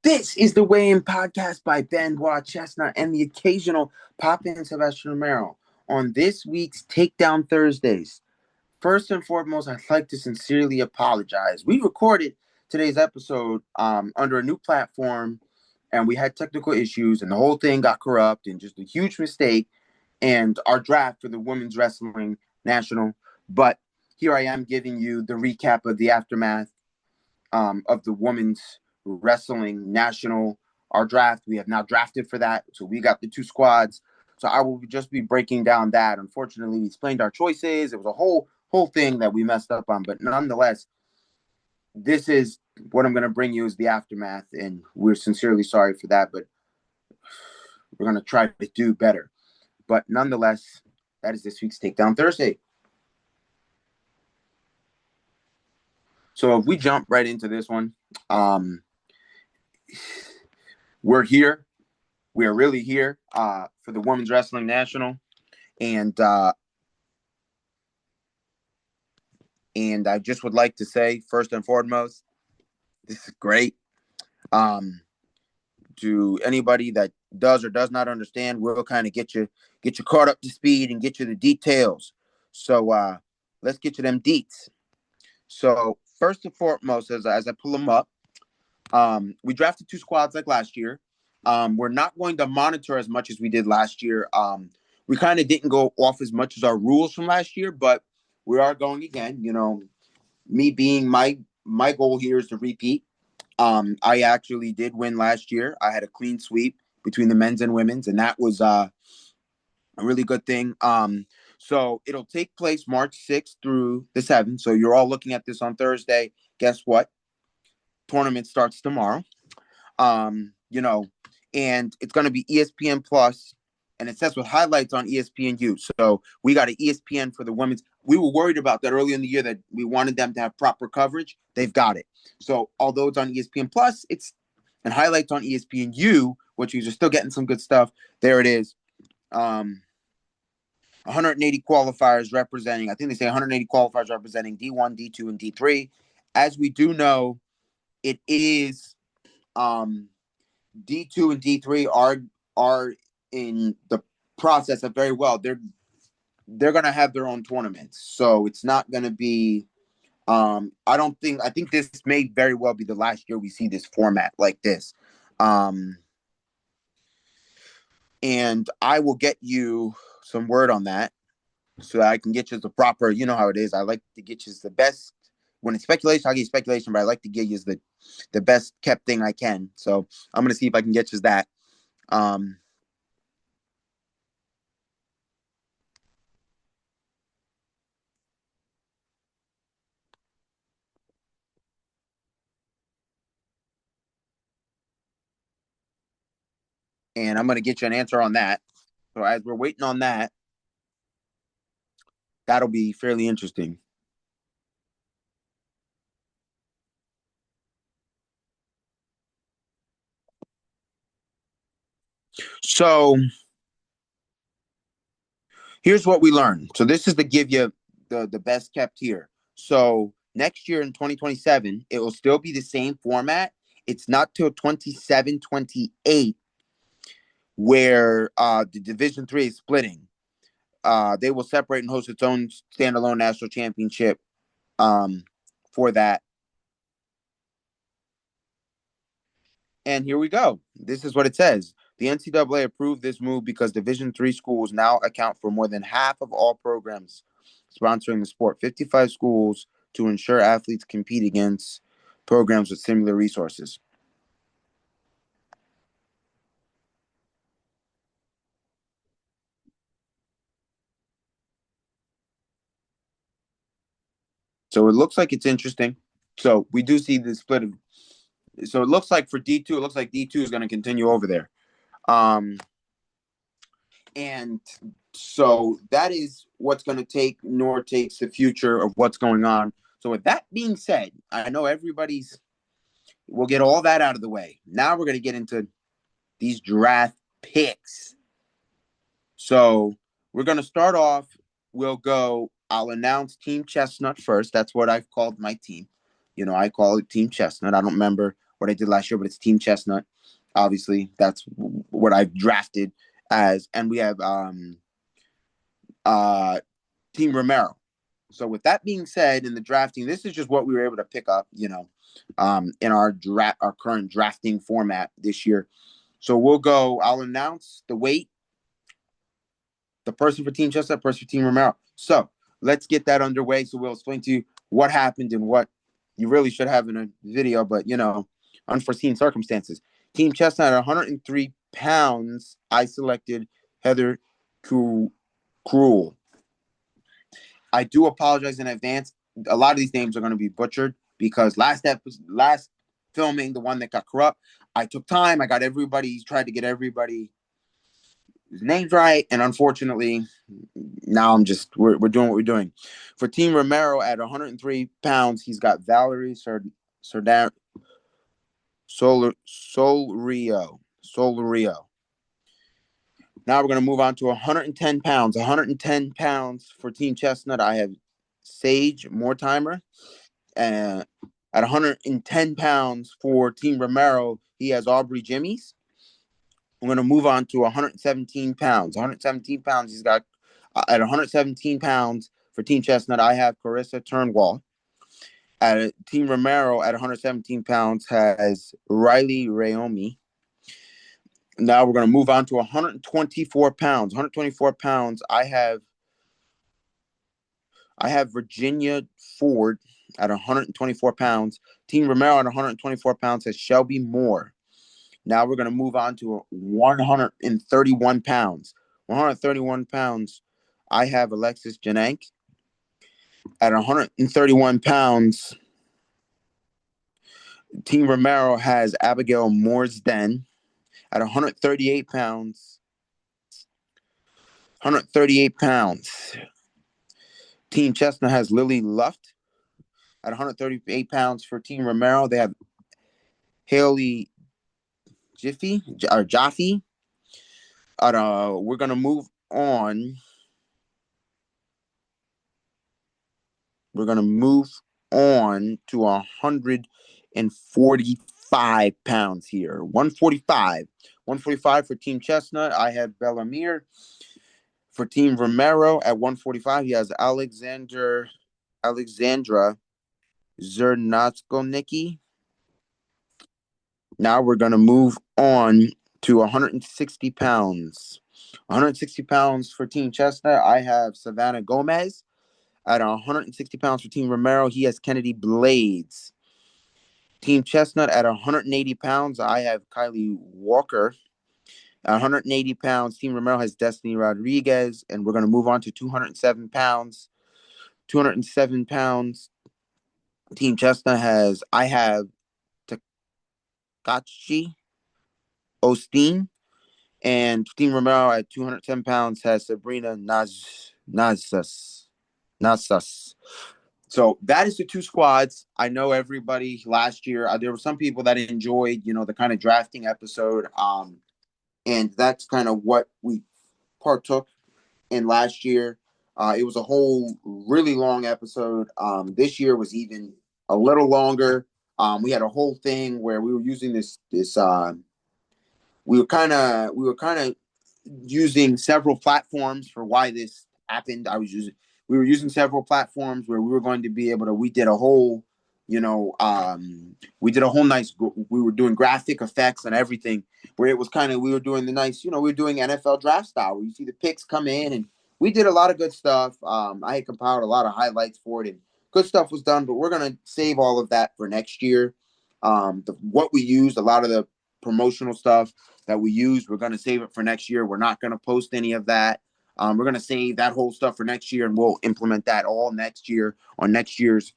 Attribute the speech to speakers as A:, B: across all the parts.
A: This is the Weigh-In Podcast by Benoit Chestnut and the occasional pop-in Sebastian Romero. On this week's Takedown Thursdays, first and foremost, I'd like to sincerely apologize. We recorded today's episode under a new platform, and we had technical issues, and the whole thing got corrupt, and just a huge mistake, and our draft for the Women's Wrestling National. But here I am giving you the recap of the aftermath of the Women's Wrestling National, our draft. We have now drafted for that, so we got the two squads. So I will just be breaking down that. Unfortunately, we explained our choices. It was a whole thing that we messed up on, but nonetheless, this is what I'm going to bring you is the aftermath, and we're sincerely sorry for that, but we're going to try to do better. But nonetheless, that is this week's Takedown Thursday. So if we jump right into this one, we're here. We are really here for the Women's Wrestling National. And I just would like to say, first and foremost, this is great. To anybody that does or does not understand, we'll kind of get you caught up to speed and get you the details. So let's get you them deets. So first and foremost, as I pull them up, we drafted two squads like last year. We're not going to monitor as much as we did last year. We kind of didn't go off as much as our rules from last year, but we are going again. You know, me being my goal here is to repeat. I actually did win last year. I had a clean sweep between the men's and women's, and that was a really good thing. So it'll take place March 6th through the 7th. So you're all looking at this on Thursday. Guess what? Tournament starts tomorrow. You know, and it's going to be ESPN Plus, and it says with highlights on ESPNU. So we got an ESPN for the women's. We were worried about that early in the year that we wanted them to have proper coverage. They've got it. So although it's on ESPN Plus, it's and highlights on ESPNU, which you're still getting some good stuff. There it is. 180 qualifiers representing, I think they say 180 qualifiers representing D1, D2, and D3. As we do know, it is D2 and D3 are in the process of very well. They're going to have their own tournaments. So it's not going to be I think this may very well be the last year we see this format like this. And I will get you some word on that so that I can get you the proper, you know how it is. I like to get you the best. When it's speculation, I'll give you speculation, but I like to give you the best kept thing I can. So I'm going to see if I can get you that. And I'm going to get you an answer on that. So as we're waiting on that, that'll be fairly interesting. So here's what we learned. So this is to give you the best kept here. So next year in 2027, it will still be the same format. It's not till 27, 28 where the Division 3 is splitting. They will separate and host its own standalone national championship for that. And here we go. This is what it says. The NCAA approved this move because Division III schools now account for more than half of all programs sponsoring the sport. 55 schools to ensure athletes compete against programs with similar resources. So it looks like it's interesting. So we do see the split of. So it looks like for D2, it looks like D2 is going to continue over there. And so that is what's going to take takes the future of what's going on. So with that being said, I know we'll get all that out of the way. Now we're going to get into these draft picks. So we're going to start off. I'll announce Team Chestnut first. That's what I've called my team. You know, I call it Team Chestnut. I don't remember what I did last year, but it's Team Chestnut. Obviously, that's what I've drafted as, and we have Team Romero. So with that being said, in the drafting, this is just what we were able to pick up, in our current drafting format this year. So we'll go. I'll announce the weight, the person for Team Chestnut, person for Team Romero. So let's get that underway. So we'll explain to you what happened and what you really should have in a video, but unforeseen circumstances. Team Chestnut at 103 pounds. I selected Heather Cruel. I do apologize in advance. A lot of these names are going to be butchered because last filming, the one that got corrupt, I took time. I got tried to get everybody's names right, and unfortunately, now we're doing what we're doing. For Team Romero at 103 pounds, he's got Valerie Solrio. Now we're going to move on to 110 pounds. 110 pounds for Team Chestnut, I have Sage Mortimer. At 110 pounds for Team Romero, he has Aubrey Jimmies. I'm going to move on to 117 pounds. 117 pounds, he's got, at 117 pounds for Team Chestnut, I have Carissa Turnwall. At Team Romero, at 117 pounds, has Riley Rayomi. Now we're going to move on to 124 pounds. 124 pounds, I have Virginia Ford at 124 pounds. Team Romero at 124 pounds has Shelby Moore. Now we're going to move on to 131 pounds. 131 pounds, I have Alexis Janank. At 131 pounds, Team Romero has Abigail Mooresden. At 138 pounds, Team Chestnut has Lily Luft. At 138 pounds for Team Romero, they have Haley Jaffe. We're going to move on. We're going to move on to 145 pounds here. 145. 145 for Team Chestnut. I have Bellamir. For Team Romero at 145, he has Alexandra Zernatskonicki. Now we're going to move on to 160 pounds. 160 pounds for Team Chestnut, I have Savannah Gomez. At 160 pounds for Team Romero, he has Kennedy Blades. Team Chestnut at 180 pounds, I have Kylie Walker. At 180 pounds, Team Romero has Destiny Rodriguez. And we're going to move on to 207 pounds. 207 pounds, Team Chestnut I have Takashi Osteen. And Team Romero at 210 pounds has Sabrina Nazas. So that is the two squads. I know everybody last year, there were some people that enjoyed, the kind of drafting episode. And that's kind of what we partook in last year. It was a whole really long episode. This year was even a little longer. We had a whole thing where we were using this we were kind of using several platforms for why this happened. We were using several platforms where we were going to be able to, we did a whole nice, we were doing graphic effects and everything where it was we were doing the nice, we were doing NFL draft style where you see the picks come in, and we did a lot of good stuff. I had compiled a lot of highlights for it, and good stuff was done, but we're going to save all of that for next year. What we used, a lot of the promotional stuff that we used, we're going to save it for next year. We're not going to post any of that. We're going to save that whole stuff for next year, and we'll implement that all next year on next year's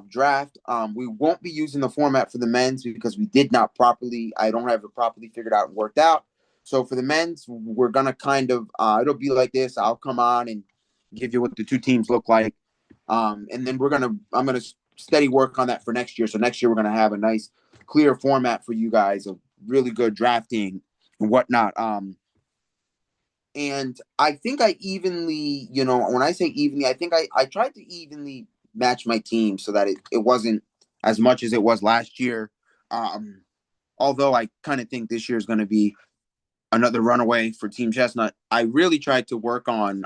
A: draft. We won't be using the format for the men's because I don't have it properly figured out and worked out. So for the men's, we're going to it'll be like this. I'll come on and give you what the two teams look like. And then I'm going to steady work on that for next year. So next year, we're going to have a nice, clear format for you guys of really good drafting and whatnot. And I think I evenly, when I say evenly, I think I tried to evenly match my team so that it wasn't as much as it was last year. Um, although I kind of think this year is going to be another runaway for Team Chestnut, I really tried to work on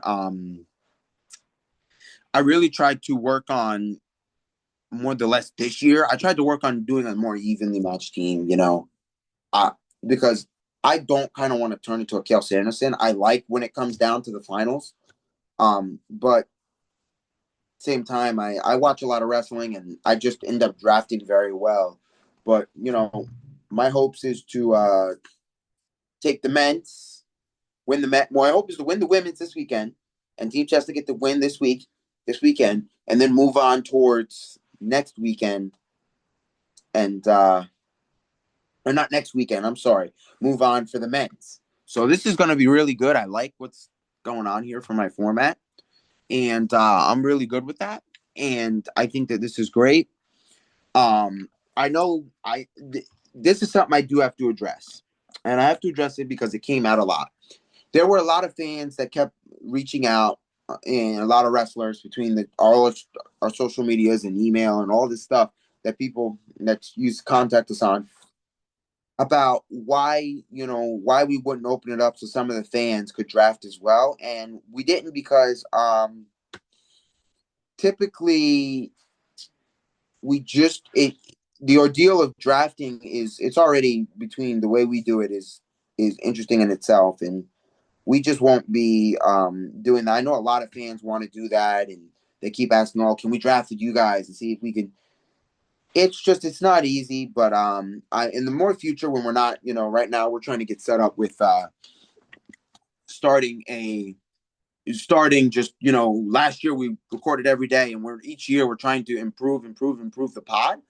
A: more or less this year. I tried to work on doing a more evenly matched team, uh, because I don't kind of want to turn into a Kale Sanderson. I like when it comes down to the finals. But same time, I watch a lot of wrestling and I just end up drafting very well. But, my hopes is to take the men's, win the men. My hope is to win the women's this weekend and Team Chess to get the win this weekend, and then move on towards next weekend and, or not next weekend, I'm sorry, move on for the men's. So this is going to be really good. I like what's going on here for my format. And I'm really good with that. And I think that this is great. I know this is something I do have to address, and I have to address it because it came out a lot. There were a lot of fans that kept reaching out, and a lot of wrestlers between all our social medias and email and all this stuff that people that use to contact us on about why we wouldn't open it up so some of the fans could draft as well, and we didn't because typically we just the ordeal of drafting it's already between the way we do it is interesting in itself, and we just won't be doing that. I know a lot of fans want to do that, and they keep asking, "Oh, can we draft with you guys and see if we can?" It's not easy, but in the more future when we're not, right now we're trying to get set up with starting just, last year we recorded every day, and each year we're trying to improve the pod.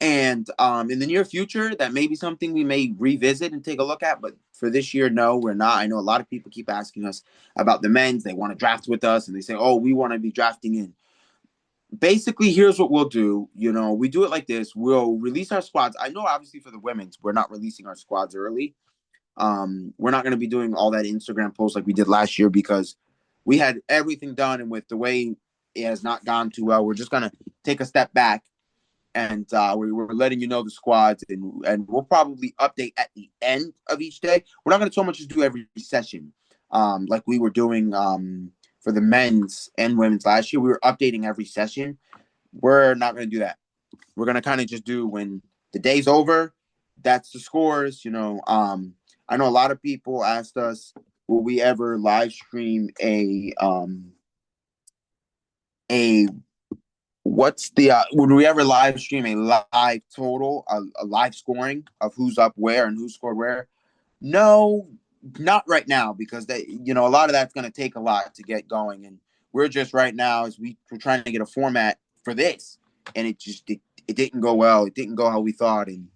A: And in the near future, that may be something we may revisit and take a look at. But for this year, no, we're not. I know a lot of people keep asking us about the men's. They want to draft with us, and they say, "Oh, we want to be drafting in." Basically, here's what we'll do. We do it like this. We'll release our squads. I know, obviously, for the women's, we're not releasing our squads early. We're not going to be doing all that Instagram posts like we did last year because we had everything done, and with the way it has not gone too well, we're just going to take a step back, and we're letting you know the squads, and we'll probably update at the end of each day. We're not going to so much as do every session like we were doing for the men's and women's last year. We were updating every session. We're not going to do that. We're going to kind of just do when the day's over, that's the scores. I know a lot of people asked us, will we ever live stream would we ever live stream a live total, a live scoring of who's up where and who scored where? No, not right now, because a lot of that's going to take a lot to get going. And we're just right now as we're trying to get a format for this, and it didn't go well. It didn't go how we thought. And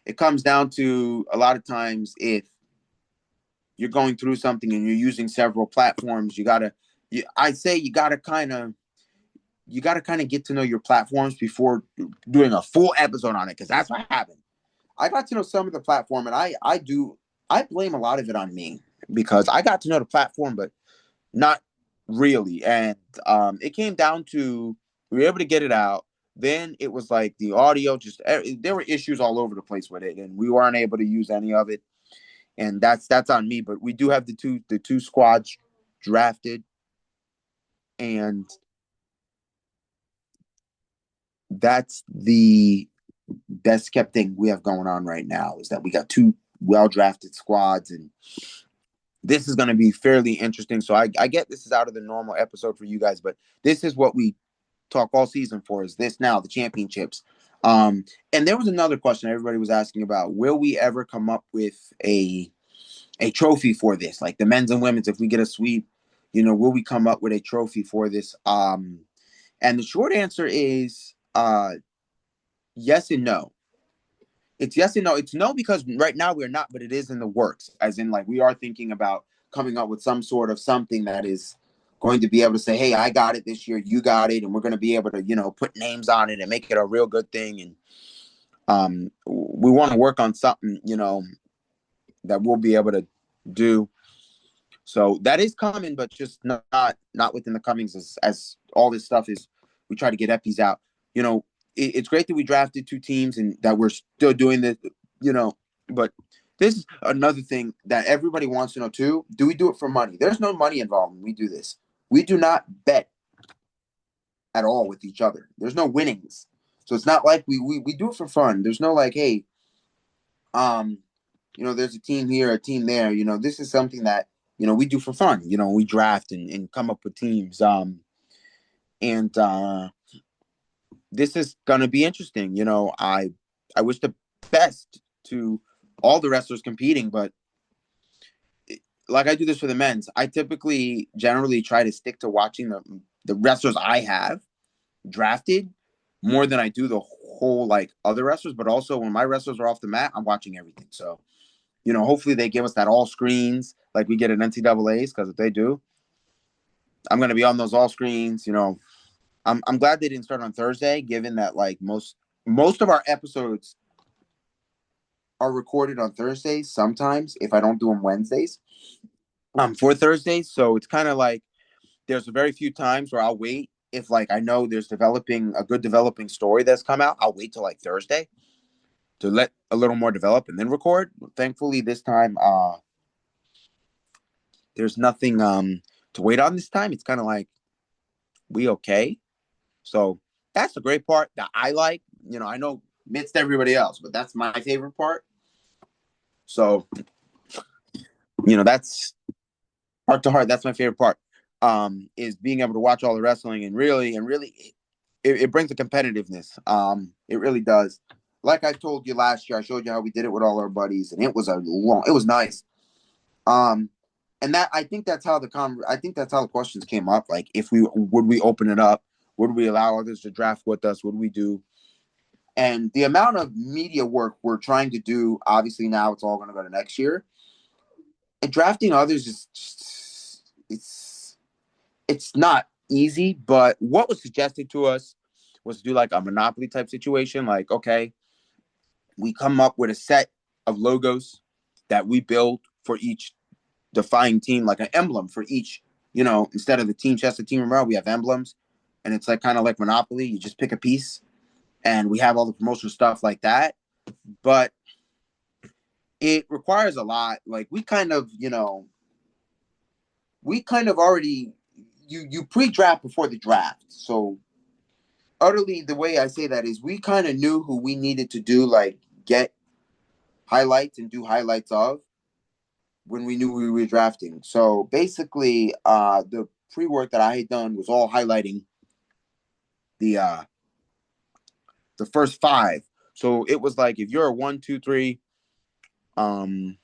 A: it comes down to a lot of times if you're going through something and you're using several platforms, I'd say you got to kind of get to know your platforms before doing a full episode on it, because that's what happened. I got to know some of the platform, and I blame a lot of it on me because I got to know the platform, but not really. And it came down to we were able to get it out. Then it was like the audio there were issues all over the place with it, and we weren't able to use any of it. And that's on me. But we do have the two squads drafted, and that's the best kept thing we have going on right now is that we got two well drafted squads, and this is going to be fairly interesting. So I get this is out of the normal episode for you guys, but this is what we talk all season for, is this now, the championships. And there was another question everybody was asking about, will we ever come up with a trophy for this, like the men's and women's? If we get a sweep, will we come up with a trophy for this? And the short answer is yes and no. It's yes and no. It's no because right now we're not, but it is in the works. As in, like, we are thinking about coming up with some sort of something that is going to be able to say, "Hey, I got it this year, you got it," and we're going to be able to, put names on it and make it a real good thing. And we want to work on something, that we'll be able to do. So that is coming, but just not within the comings as all this stuff is. We try to get EPIs out. it's great that we drafted 2 teams and that we're still doing this, but this is another thing that everybody wants to know too. Do we do it for money? There's no money involved when we do this. We do not bet at all with each other. There's no winnings. So it's not like we do it for fun. There's no like, hey, there's a team here, a team there. This is something that, we do for fun. We draft and come up with teams. And this is gonna be interesting. I wish the best to all the wrestlers competing, but like I do this for the men's, I typically generally try to stick to watching the wrestlers I have drafted more than I do the whole like other wrestlers. But also when my wrestlers are off the mat, I'm watching everything. So, hopefully they give us that all screens like we get at NCAA's, because if they do, I'm gonna be on those all screens. I'm glad they didn't start on Thursday, given that like most of our episodes are recorded on Thursdays. Sometimes if I don't do them Wednesdays, for Thursdays. So it's kind of like there's very few times where I'll wait. If like I know there's a good developing story that's come out, I'll wait till like Thursday to let a little more develop and then record. Thankfully this time there's nothing to wait on this time. It's kind of like we okay. So that's the great part that I like. I know amidst everybody else, but that's my favorite part. So, that's heart to heart. That's my favorite part. Is being able to watch all the wrestling and really, it brings a competitiveness. It really does. Like I told you last year, I showed you how we did it with all our buddies, and it was nice. And that I think that's how the questions came up. Like, would we open it up? Would we allow others to draft with us? What do we do? And the amount of media work we're trying to do, obviously now it's all going to go to next year. And drafting others is just, it's not easy. But what was suggested to us was to do like a Monopoly type situation. Like, okay, we come up with a set of logos that we build for each defying team, like an emblem for each, instead of the team chest, the team remote, we have emblems. And it's like kind of like Monopoly. You just pick a piece and we have all the promotional stuff like that. But it requires a lot. Like we kind of already, you pre-draft before the draft. So utterly the way I say that is we kind of knew who we needed to do, like get highlights and do highlights of when we knew we were drafting. So basically the pre-work that I had done was all highlighting the first 5. So it was like if you're a 1, 2, 3, all the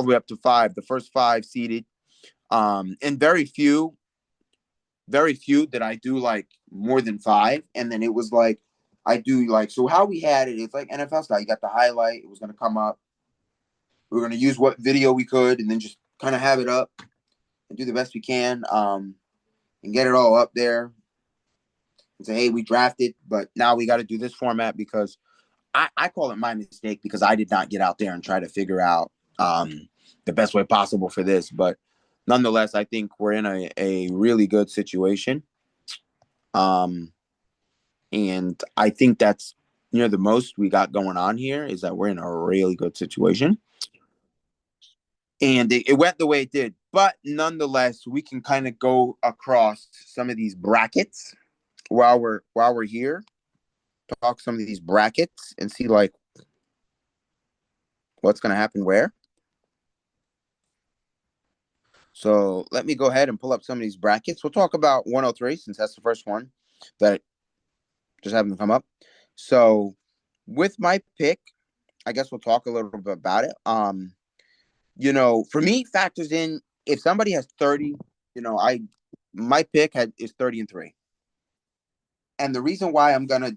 A: way up to 5, the first 5 seeded, and very few that I do like more than 5, and then it was like I do like, so how we had it's like NFL style. You got the highlight; it was going to come up. We were going to use what video we could, and then just kind of have it up and do the best we can, and get it all up there. And say, hey, we drafted, but now we got to do this format because I call it my mistake because I did not get out there and try to figure out the best way possible for this. But nonetheless, I think we're in a really good situation. And I think that's the most we got going on here is that we're in a really good situation. And it went the way it did. But nonetheless, we can kind of go across some of these brackets while we're here. Talk some of these brackets and see like what's going to happen where. So let me go ahead and pull up some of these brackets. We'll talk about 103 since that's the first one that just happened to come up. So with my pick, I guess we'll talk a little bit about it. For me, factors in if somebody has 30, my pick is 30-3. And the reason why I'm gonna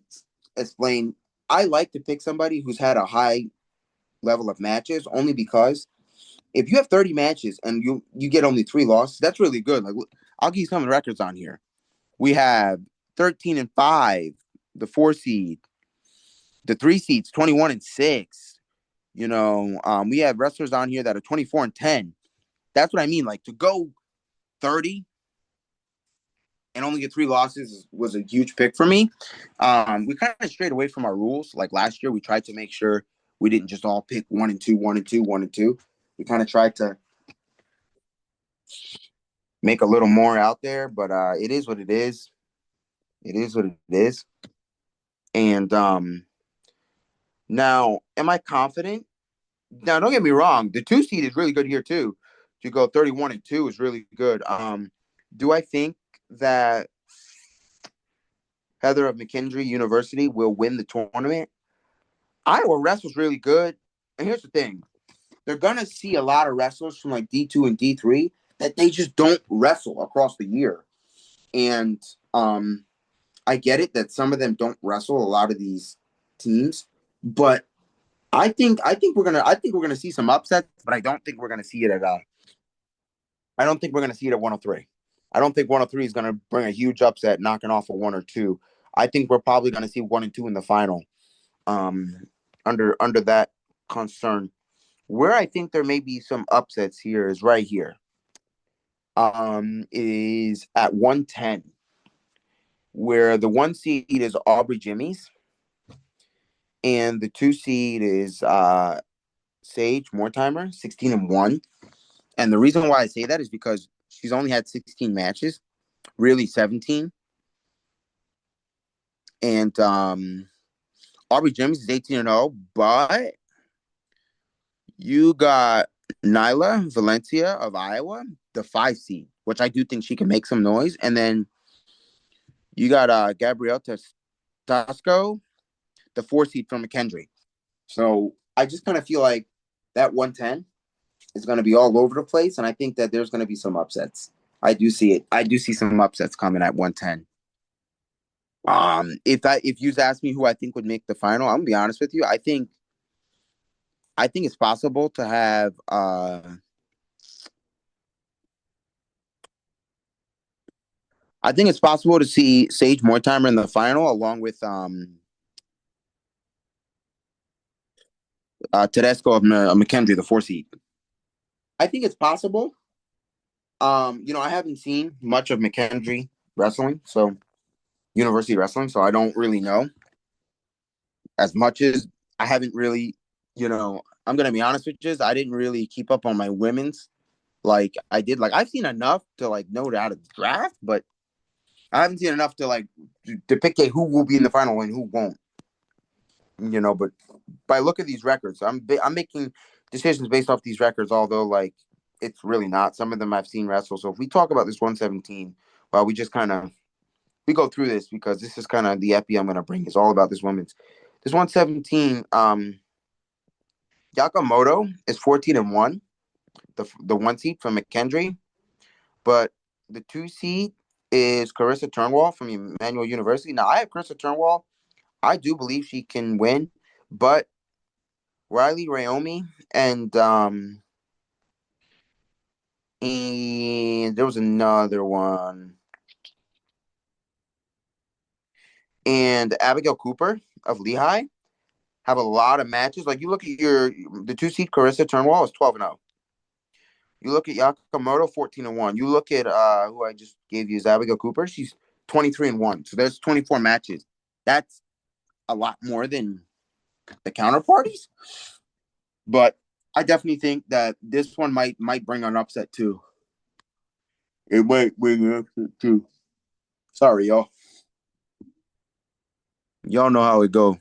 A: explain, I like to pick somebody who's had a high level of matches only because if you have 30 matches and you get only 3 losses, that's really good. Like I'll give you some of the records on here. We have 13-5, the 4 seed, the 3 seeds, 21-6. We have wrestlers on here that are 24-10. That's what I mean. Like to go 30 and only get 3 losses was a huge pick for me. We kind of strayed away from our rules. Like last year, we tried to make sure we didn't just all pick 1-2, 1-2, 1-2. We kind of tried to make a little more out there, but it is what it is. It is what it is. And now, am I confident? Now, don't get me wrong. The 2 seed is really good here too. To go 31-2 is really good. Do I think that Heather of McKendree University will win the tournament? Iowa wrestles really good. And here's the thing. They're going to see a lot of wrestlers from like D2 and D3 that they just don't wrestle across the year. And I get it that some of them don't wrestle a lot of these teams, but I think we're gonna see some upsets, but I don't think we're gonna see it at I don't think we're gonna see it at 103. I don't think 103 is gonna bring a huge upset, knocking off a 1 or 2. I think we're probably gonna see 1 and 2 in the final. Um, under that concern, where I think there may be some upsets here is right here. Is at 110, where the 1 seed is Aubrey Jimmy's, and the 2 seed is Sage Mortimer, 16-1. And the reason why I say that is because she's only had 16 matches, really 17. And Aubrey James is 18-0, but you got Nyla Valencia of Iowa, the 5 seed, which I do think she can make some noise. And then you got Gabrielle Tasco, the 4 seed from McKendree. So I just kind of feel like that 110 is going to be all over the place, and I think that there's going to be some upsets. I do see it. I do see some upsets coming at 110. If you ask me who I think would make the final, I'm gonna be honest with you. I think it's possible to have I think it's possible to see Sage Mortimer in the final along with Tedesco of McKendree, the 4 seed. I think it's possible. I haven't seen much of McKendree wrestling, so university wrestling, so I don't really know as much as I haven't really, I'm gonna be honest with you, I didn't really keep up on my women's like I did. Like I've seen enough to like know how to draft, but I haven't seen enough to like depict who will be in the final and who won't. But by look at these records, I'm making decisions based off these records, although like it's really not. Some of them I've seen wrestle. So if we talk about this 117, well, we just kind of we go through this because this is kind of the epi I'm going to bring. It's all about this 117. Yakamoto is 14-1, the 1 seed from McKendree, but the 2 seed is Carissa Turnwall from Emmanuel University. Now I have Carissa Turnwall. I do believe she can win, but Riley Rayomi and there was another one. And Abigail Cooper of Lehigh have a lot of matches. Like you look at the 2 seed Carissa Turnwall is 12-0. You look at Yakamoto 14-1. You look at who I just gave you is Abigail Cooper. She's 23-1. So there's 24 matches. That's a lot more than the counterparties. But I definitely think that this one might bring an upset too. It might bring an upset too. Sorry, y'all. Y'all know how it go.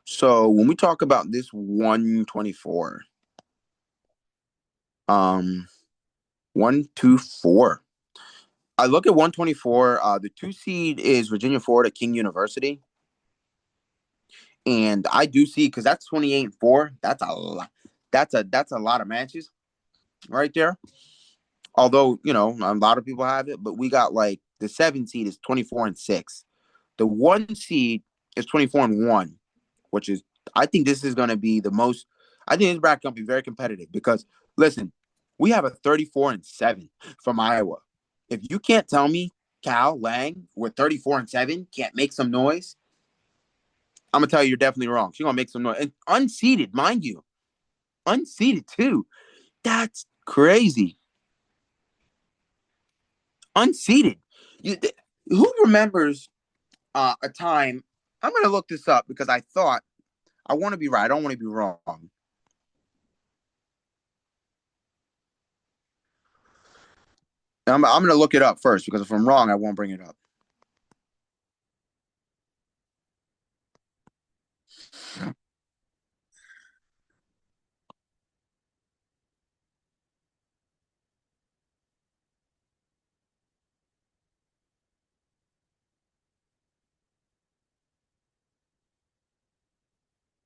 A: So when we talk about this 124, 124. I look at 124. The 2 seed is Virginia Ford at King University. And I do see because that's 28-4. That's a lot. That's a lot of matches right there. Although, a lot of people have it, but we got like the 7 seed is 24-6. The 1 seed is 24-1, which is I think this is gonna be the most I think this bracket gonna be very competitive because listen, we have a 34-7 from Iowa. If you can't tell me Cal Lang with 34-7 can't make some noise, I'm gonna tell you you're definitely wrong. She's gonna make some noise. And unseeded, mind you. Unseeded too. That's Crazy. Unseated. Who remembers a time? I'm going to look this up because I want to be right. I don't want to be wrong. I'm going to look it up first because if I'm wrong, I won't bring it up.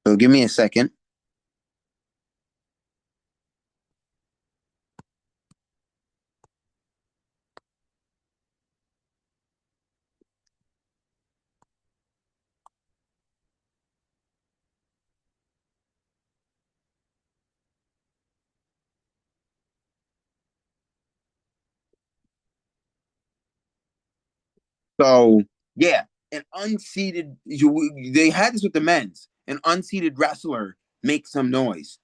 A: So give me a second. So yeah, an unseated. They had this with the men's. An unseated wrestler makes some noise.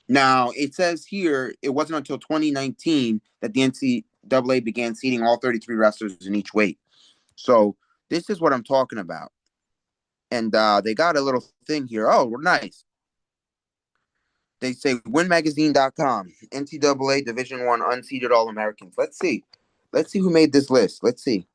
A: Now it says here it wasn't until 2019 that the NCAA began seating all 33 wrestlers in each weight. So this is what I'm talking about. And they got a little thing here. Oh, nice. They say winmagazine.com, NCAA Division One unseeded All Americans. Let's see. Let's see who made this list. Let's see.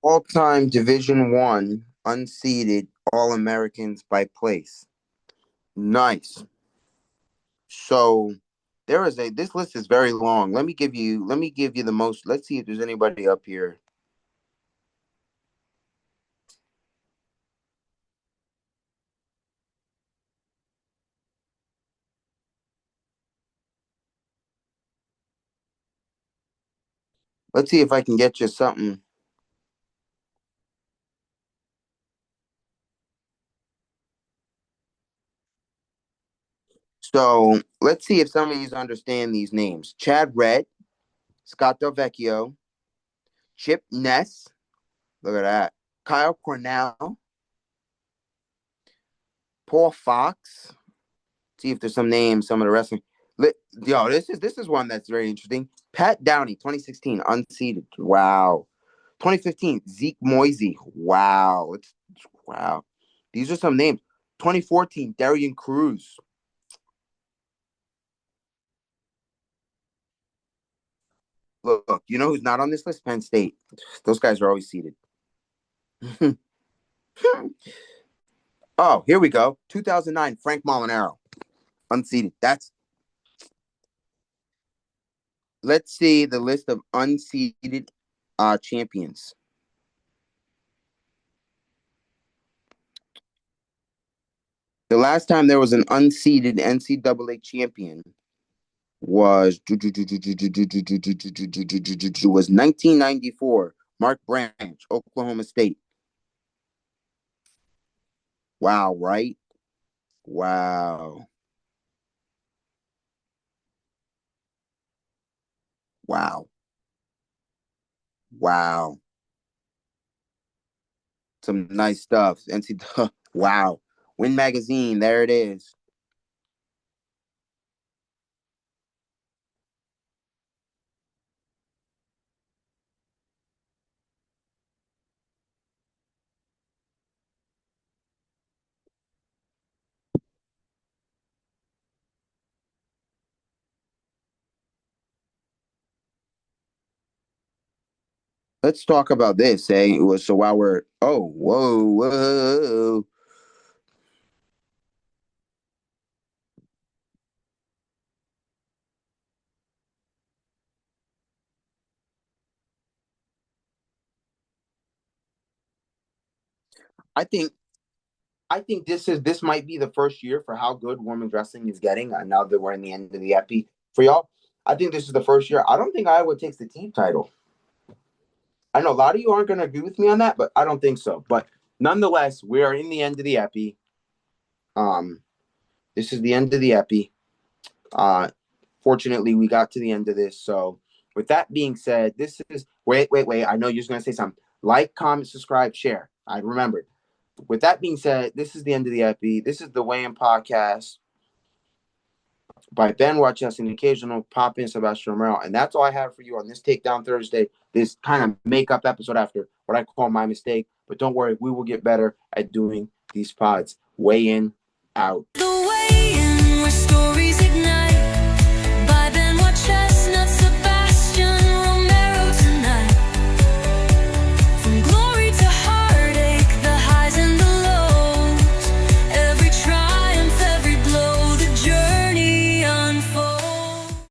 A: All-time Division One unseeded All Americans by place. Nice. So there is a this list is very long. Let me give you the most. Let's see if there's anybody up here. Let's see if I can get you something. So let's see if some of you understand these names. Chad Red, Scott Del Vecchio, Chip Ness. Look at that. Kyle Cornell, Paul Fox. See if there's some names, some of the wrestling. Yo, this is one that's very interesting. Pat Downey, 2016, unseated. Wow. 2015, Zeke Moisey. Wow. Wow. These are some names. 2014, Darian Cruz. Look, you know who's not on this list? Penn State. Those guys are always seated. Oh, here we go. 2009, Frank Molinaro, unseated. Let's see the list of unseeded champions. The last time there was an unseeded NCAA champion was 1994. Mark Branch, Oklahoma State. Wow, right? Wow. Wow. Wow. Some nice stuff. NCAA. Wow. Win Magazine. There it is. Let's talk about this. So while we're whoa. I think this might be the first year for how good women's wrestling is getting. Now that we're in the end of the epi for y'all, I think this is the first year. I don't think Iowa takes the team title. I know a lot of you aren't going to agree with me on that, but I don't think so. But nonetheless, we are in the end of the epi. This is the end of the epi. Fortunately, we got to the end of this. So with that being said, this is wait. I know you're going to say something. Like, comment, subscribe, share. I remembered. With that being said, this is the end of the epi. This is the Weigh In Podcast by Ben Watchess and the occasional pop in Sebastian Romero. And that's all I have for you on this Takedown Thursday, this kind of makeup episode after what I call my mistake. But don't worry, we will get better at doing these pods. Weigh in, out. The Weigh In